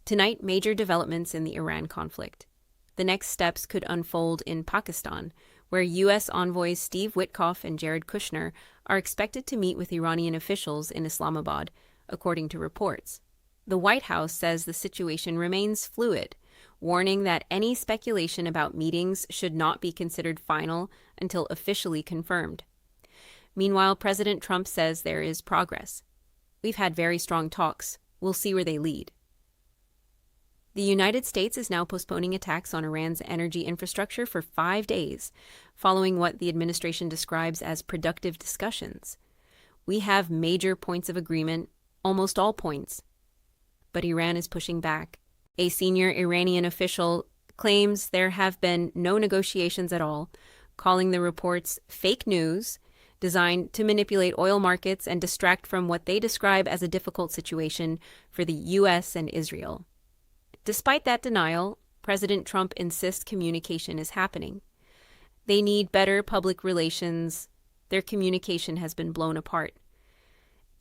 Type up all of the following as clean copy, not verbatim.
Tonight, major developments in the Iran conflict. The next steps could unfold in Pakistan, where U.S. envoys Steve Witkoff and Jared Kushner are expected to meet with Iranian officials in Islamabad, according to reports. The White House says the situation remains fluid, warning that any speculation about meetings should not be considered final until officially confirmed. Meanwhile, President Trump says there is progress. We've had very strong talks. We'll see where they lead. The United States is now postponing attacks on Iran's energy infrastructure for 5 days, following what the administration describes as productive discussions. We have major points of agreement, almost all points. But Iran is pushing back. A senior Iranian official claims there have been no negotiations at all, calling the reports fake news designed to manipulate oil markets and distract from what they describe as a difficult situation for the U.S. and Israel. Despite that denial, President Trump insists communication is happening. They need better public relations. Their communication has been blown apart.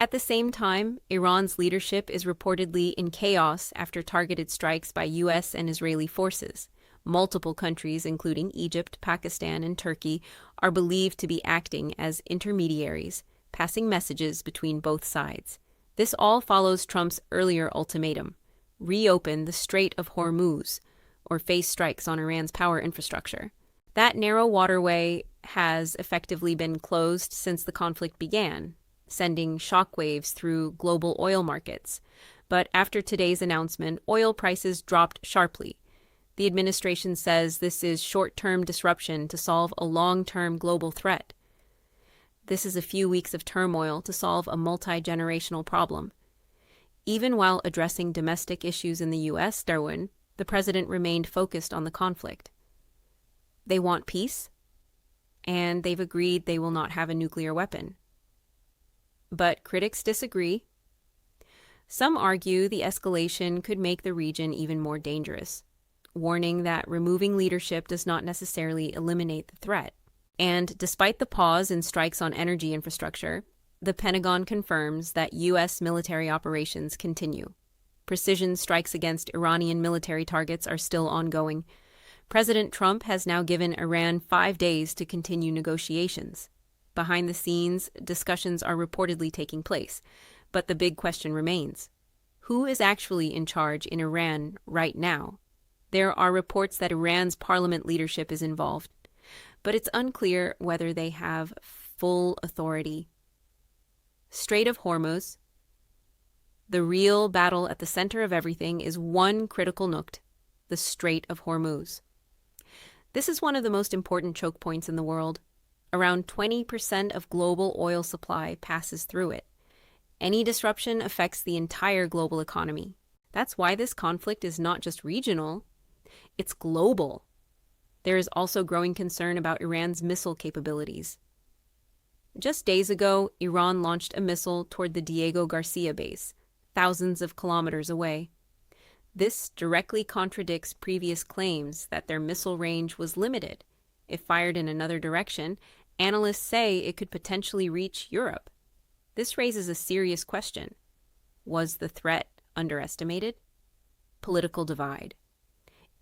At the same time, Iran's leadership is reportedly in chaos after targeted strikes by U.S. and Israeli forces. Multiple countries, including Egypt, Pakistan, and Turkey, are believed to be acting as intermediaries, passing messages between both sides. This all follows Trump's earlier ultimatum: reopen the Strait of Hormuz, or face strikes on Iran's power infrastructure. That narrow waterway has effectively been closed since the conflict began, sending shockwaves through global oil markets. But after today's announcement, oil prices dropped sharply. The administration says this is short-term disruption to solve a long-term global threat. This is a few weeks of turmoil to solve a multi-generational problem. Even while addressing domestic issues in the U.S., Darwin, the president remained focused on the conflict. They want peace, and they've agreed they will not have a nuclear weapon. But critics disagree. Some argue the escalation could make the region even more dangerous, warning that removing leadership does not necessarily eliminate the threat. And despite the pause in strikes on energy infrastructure, the Pentagon confirms that U.S. military operations continue. Precision strikes against Iranian military targets are still ongoing. President Trump has now given Iran 5 days to continue negotiations. Behind the scenes, discussions are reportedly taking place, but the big question remains: who is actually in charge in Iran right now? There are reports that Iran's parliament leadership is involved, but it's unclear whether they have full authority. Strait of Hormuz. The real battle at the center of everything is one critical nukt: the Strait of Hormuz. This is one of the most important choke points in the world. Around 20% of global oil supply passes through it. Any disruption affects the entire global economy. That's why this conflict is not just regional, it's global. There is also growing concern about Iran's missile capabilities. Just days ago, Iran launched a missile toward the Diego Garcia base, thousands of kilometers away. This directly contradicts previous claims that their missile range was limited. If fired in another direction, analysts say it could potentially reach Europe. This raises a serious question. Was the threat underestimated? Political divide.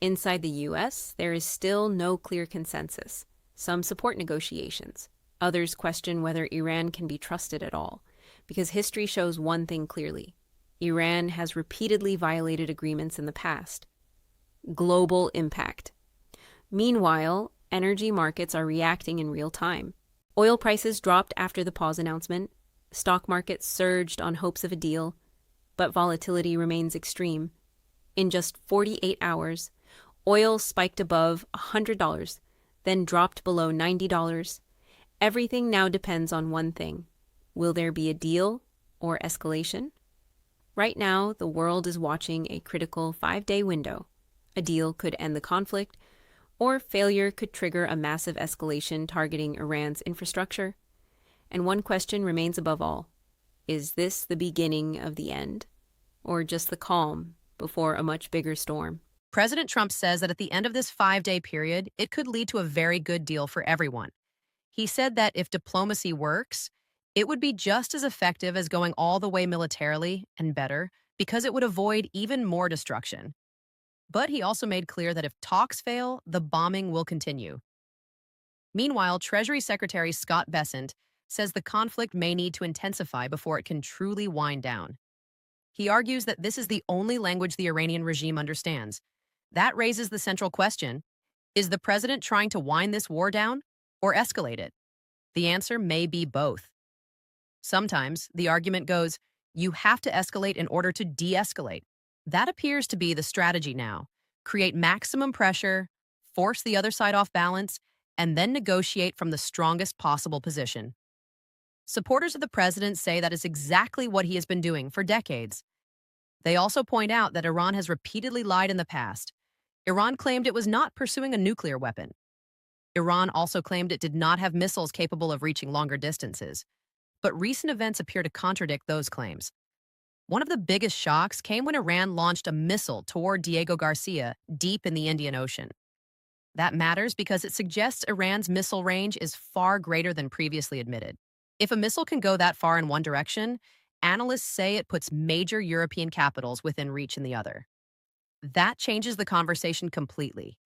Inside the U.S., there is still no clear consensus. Some support negotiations. Others question whether Iran can be trusted at all, because history shows one thing clearly: Iran has repeatedly violated agreements in the past. Global impact. Meanwhile, energy markets are reacting in real time. Oil prices dropped after the pause announcement. Stock markets surged on hopes of a deal, but volatility remains extreme. In just 48 hours, oil spiked above $100, then dropped below $90. Everything now depends on one thing: will there be a deal or escalation? Right now, the world is watching a critical 5-day window. A deal could end the conflict, or failure could trigger a massive escalation targeting Iran's infrastructure. And one question remains above all: is this the beginning of the end, or just the calm before a much bigger storm? President Trump says that at the end of this 5-day period, it could lead to a very good deal for everyone. He said that if diplomacy works, it would be just as effective as going all the way militarily, and better, because it would avoid even more destruction. But he also made clear that if talks fail, the bombing will continue. Meanwhile, Treasury Secretary Scott Bessent says the conflict may need to intensify before it can truly wind down. He argues that this is the only language the Iranian regime understands. That raises the central question: is the president trying to wind this war down or escalate it? The answer may be both. Sometimes the argument goes, you have to escalate in order to de-escalate. That appears to be the strategy now. Create maximum pressure, force the other side off balance, and then negotiate from the strongest possible position. Supporters of the president say that is exactly what he has been doing for decades. They also point out that Iran has repeatedly lied in the past. Iran claimed it was not pursuing a nuclear weapon. Iran also claimed it did not have missiles capable of reaching longer distances. But recent events appear to contradict those claims. One of the biggest shocks came when Iran launched a missile toward Diego Garcia deep in the Indian Ocean. That matters because it suggests Iran's missile range is far greater than previously admitted. If a missile can go that far in one direction, analysts say it puts major European capitals within reach in the other. That changes the conversation completely.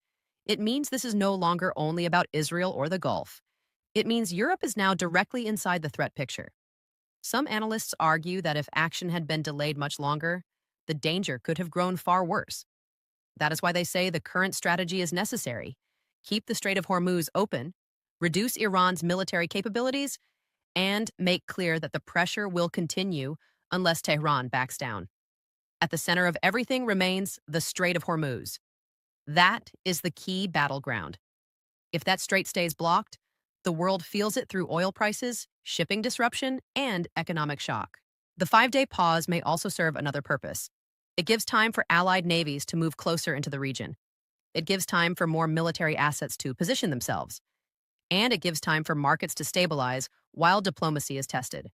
It means this is no longer only about Israel or the Gulf. It means Europe is now directly inside the threat picture. Some analysts argue that if action had been delayed much longer, the danger could have grown far worse. That is why they say the current strategy is necessary. Keep the Strait of Hormuz open, reduce Iran's military capabilities, and make clear that the pressure will continue unless Tehran backs down. At the center of everything remains the Strait of Hormuz. That is the key battleground. If that strait stays blocked, the world feels it through oil prices, shipping disruption, and economic shock. The 5-day pause may also serve another purpose. It gives time for allied navies to move closer into the region. It gives time for more military assets to position themselves. And it gives time for markets to stabilize while diplomacy is tested.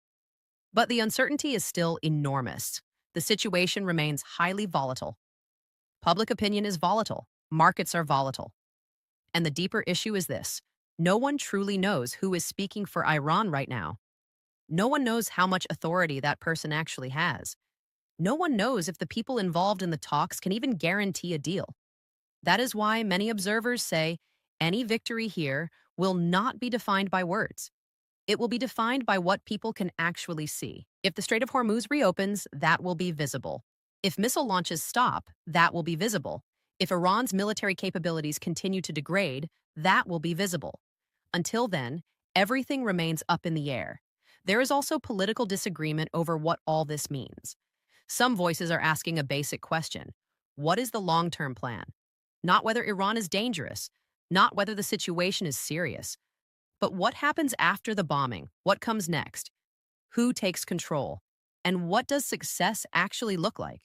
But the uncertainty is still enormous. The situation remains highly volatile. Public opinion is volatile. Markets are volatile. And the deeper issue is this: no one truly knows who is speaking for Iran right now. No one knows how much authority that person actually has. No one knows if the people involved in the talks can even guarantee a deal. That is why many observers say any victory here will not be defined by words. It will be defined by what people can actually see. If the Strait of Hormuz reopens, that will be visible. If missile launches stop, that will be visible. If Iran's military capabilities continue to degrade, that will be visible. Until then, everything remains up in the air. There is also political disagreement over what all this means. Some voices are asking a basic question: what is the long-term plan? Not whether Iran is dangerous, not whether the situation is serious, but what happens after the bombing? What comes next? Who takes control? And what does success actually look like?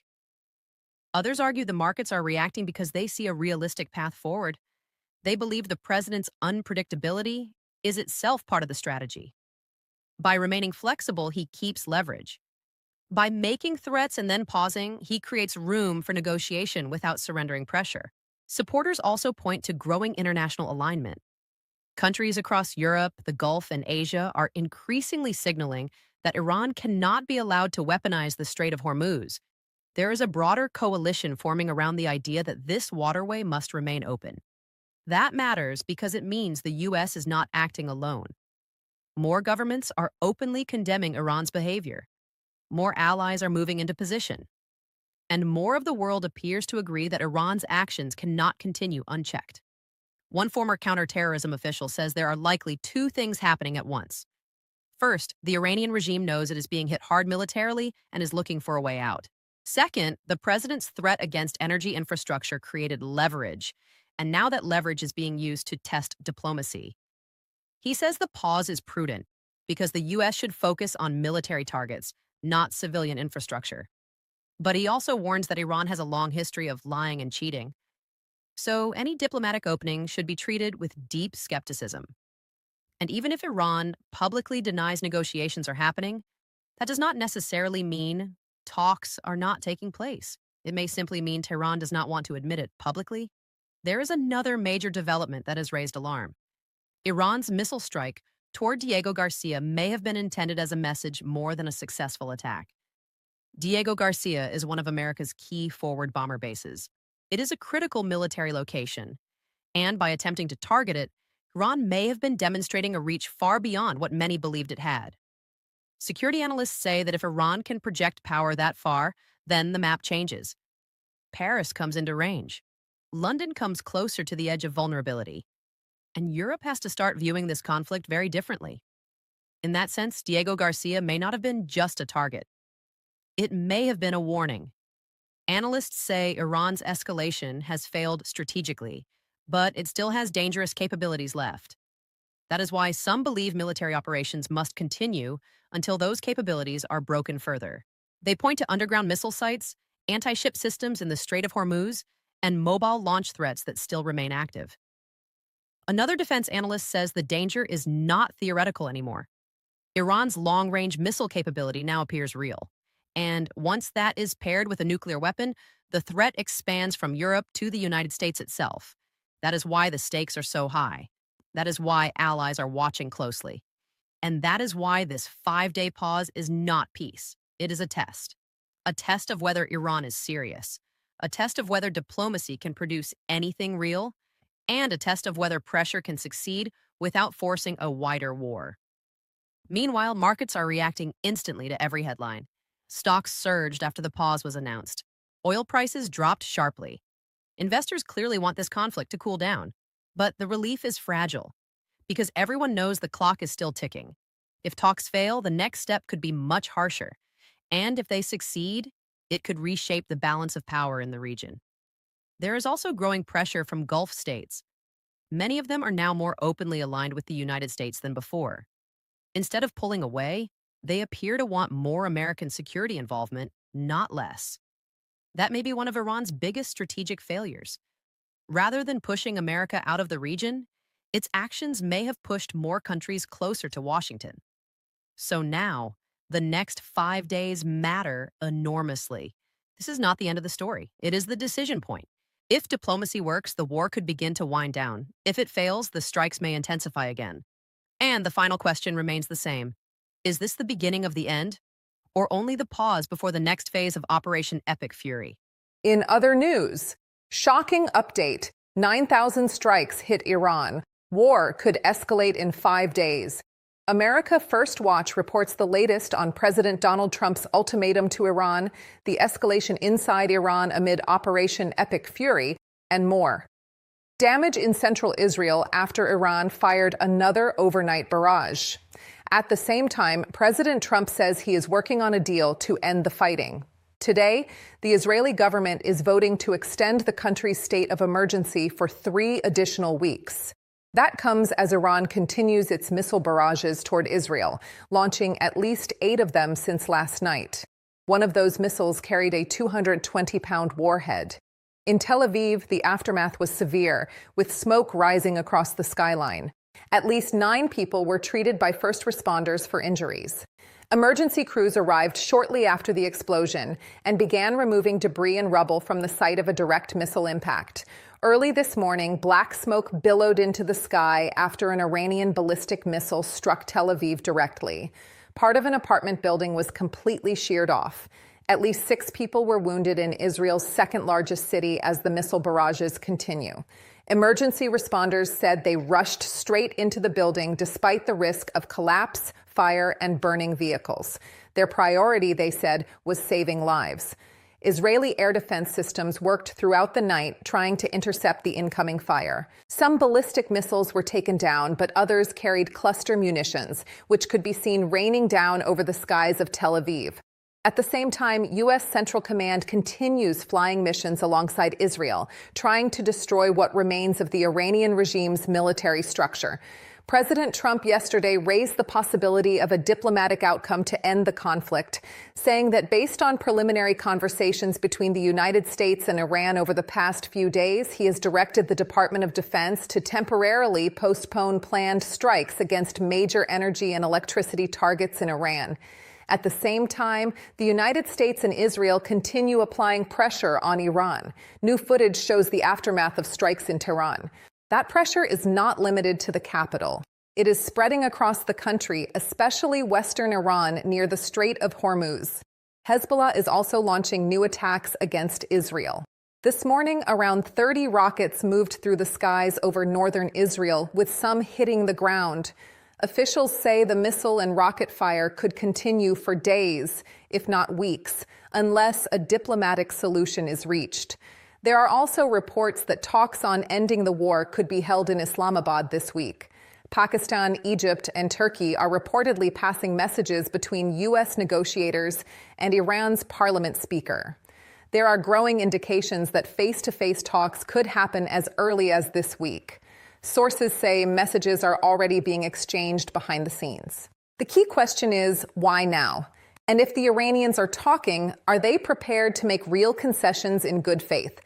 Others argue the markets are reacting because they see a realistic path forward. They believe the president's unpredictability is itself part of the strategy. By remaining flexible, he keeps leverage. By making threats and then pausing, he creates room for negotiation without surrendering pressure. Supporters also point to growing international alignment. Countries across Europe, the Gulf, and Asia are increasingly signaling that Iran cannot be allowed to weaponize the Strait of Hormuz. There is a broader coalition forming around the idea that this waterway must remain open. That matters because it means the U.S. is not acting alone. More governments are openly condemning Iran's behavior. More allies are moving into position. And more of the world appears to agree that Iran's actions cannot continue unchecked. One former counterterrorism official says there are likely two things happening at once. First, the Iranian regime knows it is being hit hard militarily and is looking for a way out. Second, the president's threat against energy infrastructure created leverage, and now that leverage is being used to test diplomacy. He says the pause is prudent because the U.S. should focus on military targets, not civilian infrastructure. But he also warns that Iran has a long history of lying and cheating. So any diplomatic opening should be treated with deep skepticism. And even if Iran publicly denies negotiations are happening, that does not necessarily mean talks are not taking place. It may simply mean Tehran does not want to admit it publicly. There is another major development that has raised alarm. Iran's missile strike toward Diego Garcia may have been intended as a message more than a successful attack. Diego Garcia is one of America's key forward bomber bases. It is a critical military location, and by attempting to target it, Iran may have been demonstrating a reach far beyond what many believed it had. Security analysts say that if Iran can project power that far, then the map changes. Paris comes into range. London comes closer to the edge of vulnerability. And Europe has to start viewing this conflict very differently. In that sense, Diego Garcia may not have been just a target. It may have been a warning. Analysts say Iran's escalation has failed strategically, but it still has dangerous capabilities left. That is why some believe military operations must continue until those capabilities are broken further. They point to underground missile sites, anti-ship systems in the Strait of Hormuz, and mobile launch threats that still remain active. Another defense analyst says the danger is not theoretical anymore. Iran's long-range missile capability now appears real. And once that is paired with a nuclear weapon, the threat expands from Europe to the United States itself. That is why the stakes are so high. That is why allies are watching closely. And that is why this 5-day pause is not peace. It is a test. A test of whether Iran is serious. A test of whether diplomacy can produce anything real. And a test of whether pressure can succeed without forcing a wider war. Meanwhile, markets are reacting instantly to every headline. Stocks surged after the pause was announced. Oil prices dropped sharply. Investors clearly want this conflict to cool down. But the relief is fragile, because everyone knows the clock is still ticking. If talks fail, the next step could be much harsher. And if they succeed, it could reshape the balance of power in the region. There is also growing pressure from Gulf states. Many of them are now more openly aligned with the United States than before. Instead of pulling away, they appear to want more American security involvement, not less. That may be one of Iran's biggest strategic failures. Rather than pushing America out of the region, its actions may have pushed more countries closer to Washington. So now, the next 5 days matter enormously. This is not the end of the story. It is the decision point. If diplomacy works, the war could begin to wind down. If it fails, the strikes may intensify again. And the final question remains the same. Is this the beginning of the end, or only the pause before the next phase of Operation Epic Fury? In other news, shocking update. 9,000 strikes hit Iran. War could escalate in 5 days. America First Watch reports the latest on President Donald Trump's ultimatum to Iran, the escalation inside Iran amid Operation Epic Fury, and more. Damage in central Israel after Iran fired another overnight barrage. At the same time, President Trump says he is working on a deal to end the fighting. Today, the Israeli government is voting to extend the country's state of emergency for 3 additional weeks. That comes as Iran continues its missile barrages toward Israel, launching at least 8 of them since last night. One of those missiles carried a 220-pound warhead. In Tel Aviv, the aftermath was severe, with smoke rising across the skyline. At least 9 people were treated by first responders for injuries. Emergency crews arrived shortly after the explosion and began removing debris and rubble from the site of a direct missile impact. Early this morning, black smoke billowed into the sky after an Iranian ballistic missile struck Tel Aviv directly. Part of an apartment building was completely sheared off. At least 6 people were wounded in Israel's second-largest city as the missile barrages continue. Emergency responders said they rushed straight into the building despite the risk of collapse, fire, and burning vehicles. Their priority, they said, was saving lives. Israeli air defense systems worked throughout the night trying to intercept the incoming fire. Some ballistic missiles were taken down, but others carried cluster munitions, which could be seen raining down over the skies of Tel Aviv. At the same time, U.S. Central Command continues flying missions alongside Israel, trying to destroy what remains of the Iranian regime's military structure. President Trump yesterday raised the possibility of a diplomatic outcome to end the conflict, saying that based on preliminary conversations between the United States and Iran over the past few days, he has directed the Department of Defense to temporarily postpone planned strikes against major energy and electricity targets in Iran. At the same time, the United States and Israel continue applying pressure on Iran. New footage shows the aftermath of strikes in Tehran. That pressure is not limited to the capital. It is spreading across the country, especially western Iran near the Strait of Hormuz. Hezbollah is also launching new attacks against Israel. This morning, around 30 rockets moved through the skies over northern Israel, with some hitting the ground. Officials say the missile and rocket fire could continue for days, if not weeks, unless a diplomatic solution is reached. There are also reports that talks on ending the war could be held in Islamabad this week. Pakistan, Egypt, and Turkey are reportedly passing messages between U.S. negotiators and Iran's parliament speaker. There are growing indications that face-to-face talks could happen as early as this week. Sources say messages are already being exchanged behind the scenes. The key question is, why now? And if the Iranians are talking, are they prepared to make real concessions in good faith?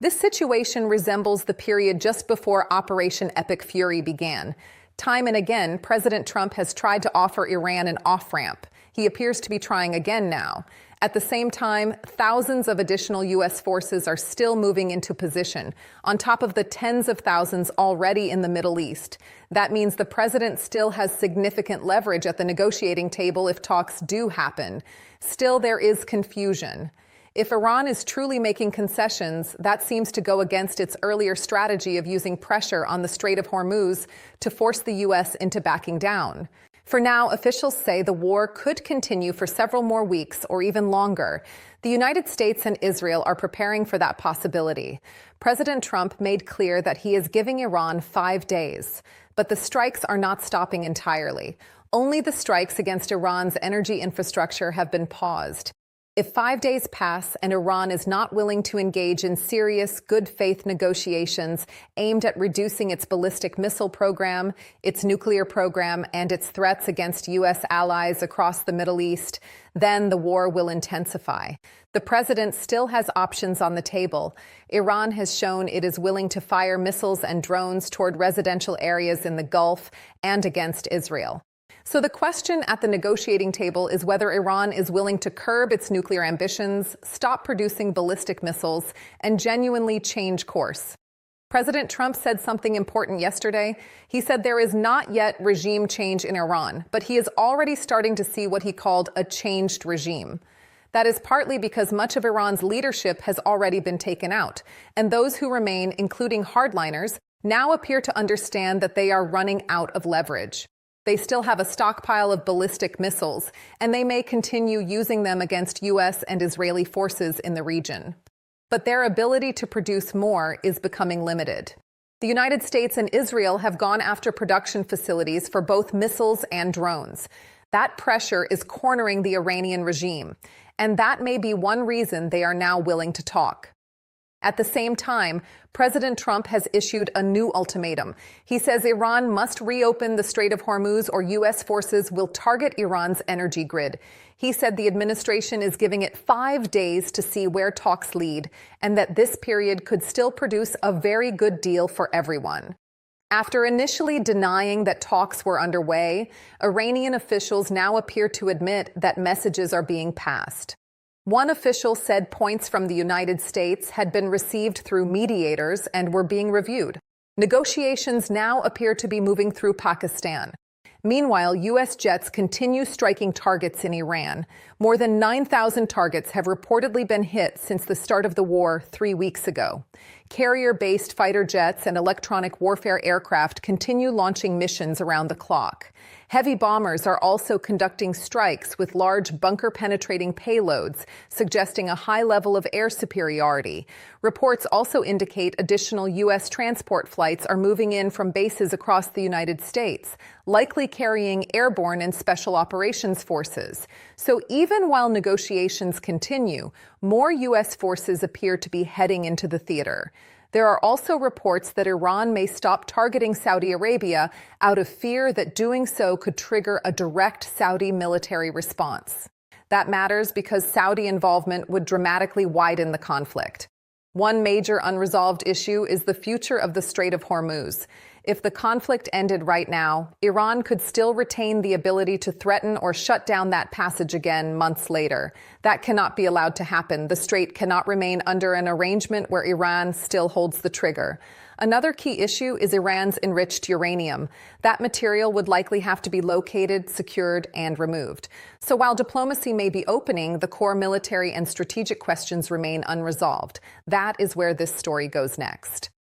This situation resembles the period just before Operation Epic Fury began. Time and again, President Trump has tried to offer Iran an off-ramp. He appears to be trying again now. At the same time, thousands of additional U.S. forces are still moving into position, on top of the tens of thousands already in the Middle East. That means the president still has significant leverage at the negotiating table if talks do happen. Still, there is confusion. If Iran is truly making concessions, that seems to go against its earlier strategy of using pressure on the Strait of Hormuz to force the U.S. into backing down. For now, officials say the war could continue for several more weeks or even longer. The United States and Israel are preparing for that possibility. President Trump made clear that he is giving Iran 5 days. But the strikes are not stopping entirely. Only the strikes against Iran's energy infrastructure have been paused. If 5 days pass and Iran is not willing to engage in serious, good-faith negotiations aimed at reducing its ballistic missile program, its nuclear program, and its threats against U.S. allies across the Middle East, then the war will intensify. The president still has options on the table. Iran has shown it is willing to fire missiles and drones toward residential areas in the Gulf and against Israel. So the question at the negotiating table is whether Iran is willing to curb its nuclear ambitions, stop producing ballistic missiles, and genuinely change course. President Trump said something important yesterday. He said there is not yet regime change in Iran, but he is already starting to see what he called a changed regime. That is partly because much of Iran's leadership has already been taken out, and those who remain, including hardliners, now appear to understand that they are running out of leverage. They still have a stockpile of ballistic missiles, and they may continue using them against U.S. and Israeli forces in the region. But their ability to produce more is becoming limited. The United States and Israel have gone after production facilities for both missiles and drones. That pressure is cornering the Iranian regime, and that may be one reason they are now willing to talk. At the same time, President Trump has issued a new ultimatum. He says Iran must reopen the Strait of Hormuz or U.S. forces will target Iran's energy grid. He said the administration is giving it 5 days to see where talks lead, and that this period could still produce a very good deal for everyone. After initially denying that talks were underway, Iranian officials now appear to admit that messages are being passed. One official said points from the United States had been received through mediators and were being reviewed. Negotiations now appear to be moving through Pakistan. Meanwhile, U.S. jets continue striking targets in Iran. More than 9,000 targets have reportedly been hit since the start of the war 3 weeks ago. Carrier-based fighter jets and electronic warfare aircraft continue launching missions around the clock. Heavy bombers are also conducting strikes with large bunker-penetrating payloads, suggesting a high level of air superiority. Reports also indicate additional U.S. transport flights are moving in from bases across the United States, likely carrying airborne and special operations forces. So even while negotiations continue, more U.S. forces appear to be heading into the theater. There are also reports that Iran may stop targeting Saudi Arabia out of fear that doing so could trigger a direct Saudi military response. That matters because Saudi involvement would dramatically widen the conflict. One major unresolved issue is the future of the Strait of Hormuz. If the conflict ended right now, Iran could still retain the ability to threaten or shut down that passage again months later. That cannot be allowed to happen. The strait cannot remain under an arrangement where Iran still holds the trigger. Another key issue is Iran's enriched uranium. That material would likely have to be located, secured, and removed. So while diplomacy may be opening, the core military and strategic questions remain unresolved. That is where this story goes next.